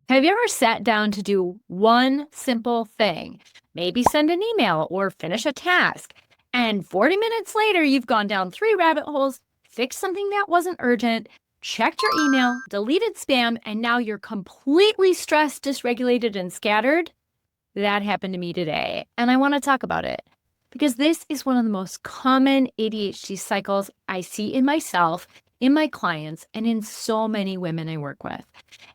Have you ever sat down to do one simple thing, maybe send an email or finish a task, and 40 minutes later, you've gone down three rabbit holes, fixed something that wasn't urgent, checked your email, deleted spam, and now you're completely stressed, dysregulated, and scattered? That happened to me today, and I want to talk about it because this is one of the most common ADHD cycles I see in myself, in my clients, and in so many women I work with.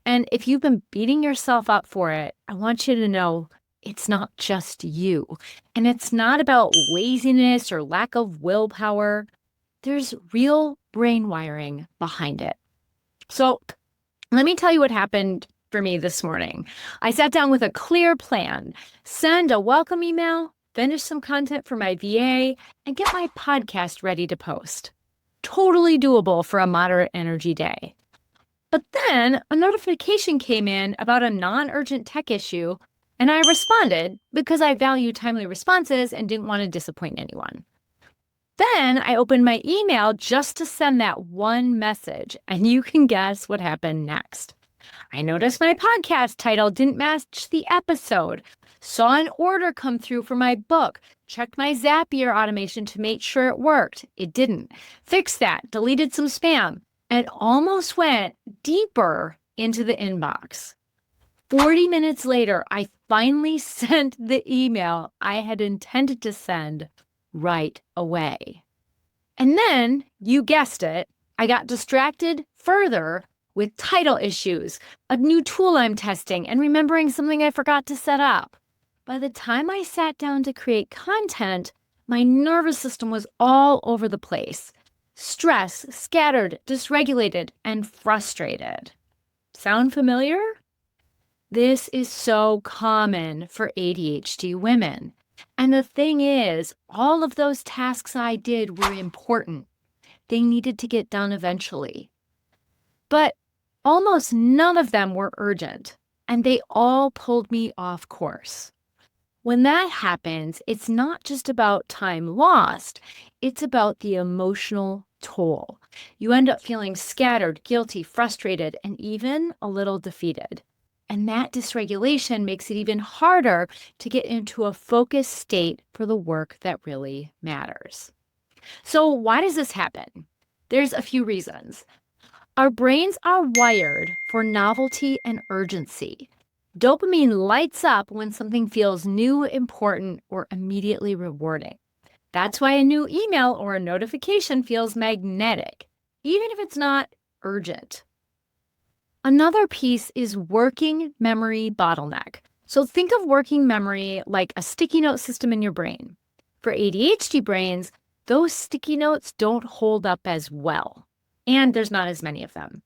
And if you've been beating yourself up for it, I want you to know it's not just you. And it's not about laziness or lack of willpower. There's real brain wiring behind it. So let me tell you what happened for me this morning. I sat down with a clear plan, send a welcome email, finish some content for my VA, and get my podcast ready to post. Totally doable for a moderate energy day. But then a notification came in about a non-urgent tech issue, and I responded because I value timely responses and didn't want to disappoint anyone. Then I opened my email just to send that one message, and you can guess what happened next. I noticed my podcast title didn't match the episode, saw an order come through for my book, checked my Zapier automation to make sure it worked. It didn't. Fixed that, deleted some spam, and almost went deeper into the inbox. 40 minutes later, I finally sent the email I had intended to send right away. And then, you guessed it, I got distracted further with title issues, a new tool I'm testing, and remembering something I forgot to set up. By the time I sat down to create content, my nervous system was all over the place. Stressed, scattered, dysregulated, and frustrated. Sound familiar? This is so common for ADHD women. And the thing is, all of those tasks I did were important. They needed to get done eventually. But almost none of them were urgent, and they all pulled me off course. When that happens, it's not just about time lost, it's about the emotional toll. You end up feeling scattered, guilty, frustrated, and even a little defeated. And that dysregulation makes it even harder to get into a focused state for the work that really matters. So why does this happen? There's a few reasons. Our brains are wired for novelty and urgency. Dopamine lights up when something feels new, important, or immediately rewarding. That's why a new email or a notification feels magnetic, even if it's not urgent. Another piece is working memory bottleneck. So think of working memory like a sticky note system in your brain. For ADHD brains, those sticky notes don't hold up as well, and there's not as many of them.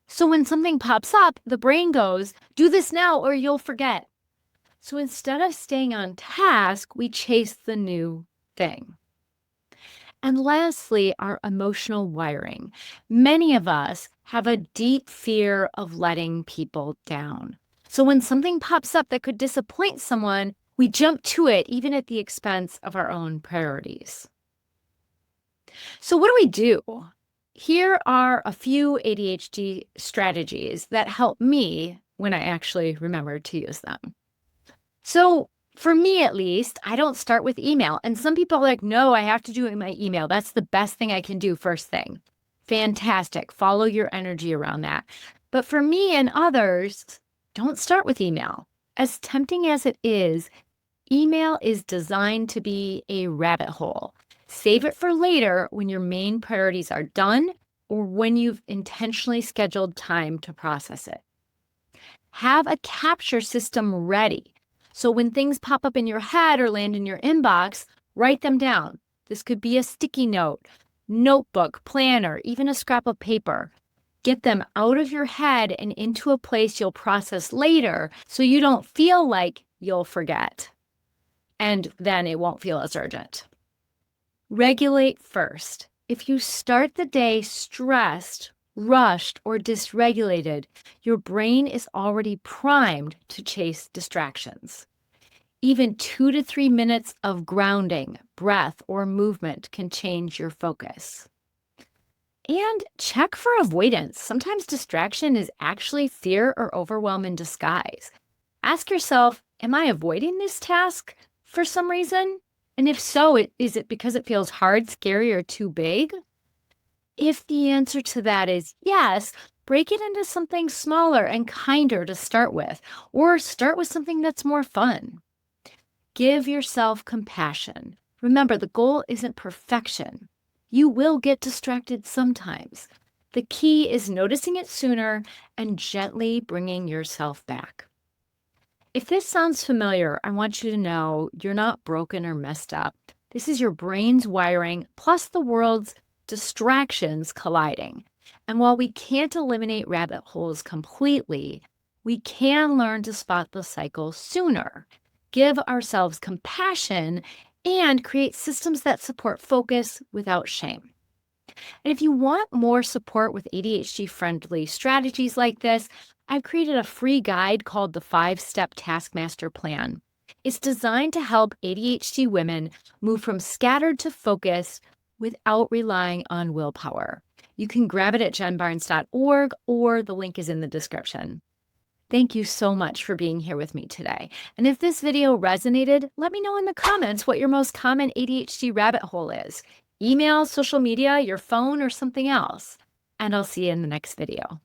So when something pops up, the brain goes, do this now or you'll forget. So instead of staying on task, we chase the new thing. And lastly, our emotional wiring. Many of us have a deep fear of letting people down. So when something pops up that could disappoint someone, we jump to it even at the expense of our own priorities. So what do we do? Here are a few ADHD strategies that help me when I actually remember to use them. So for me, at least, I don't start with email. And some people are like, no, I have to do it in my email. That's the best thing I can do first thing. Fantastic. Follow your energy around that. But for me and others, don't start with email. As tempting as it is, email is designed to be a rabbit hole. Save it for later when your main priorities are done or when you've intentionally scheduled time to process it. Have a capture system ready. So when things pop up in your head or land in your inbox, write them down. This could be a sticky note, notebook, planner, even a scrap of paper. Get them out of your head and into a place you'll process later so you don't feel like you'll forget. And then it won't feel as urgent. Regulate first. If you start the day stressed, rushed, or dysregulated, your brain is already primed to chase distractions. Even 2 to 3 minutes of grounding, breath, or movement can change your focus. And check for avoidance. Sometimes distraction is actually fear or overwhelm in disguise. Ask yourself, am I avoiding this task for some reason? And if so, is it because it feels hard, scary, or too big? If the answer to that is yes, break it into something smaller and kinder to start with, or start with something that's more fun. Give yourself compassion. Remember, the goal isn't perfection. You will get distracted sometimes. The key is noticing it sooner and gently bringing yourself back. If this sounds familiar, I want you to know you're not broken or messed up. This is your brain's wiring plus the world's distractions colliding. And while we can't eliminate rabbit holes completely, we can learn to spot the cycle sooner, give ourselves compassion, and create systems that support focus without shame. And if you want more support with ADHD-friendly strategies like this, I've created a free guide called the 5-Step Taskmaster Plan. It's designed to help ADHD women move from scattered to focused without relying on willpower. You can grab it at jenbarnes.org or the link is in the description. Thank you so much for being here with me today. And if this video resonated, let me know in the comments what your most common ADHD rabbit hole is. Email, social media, your phone, or something else. And I'll see you in the next video.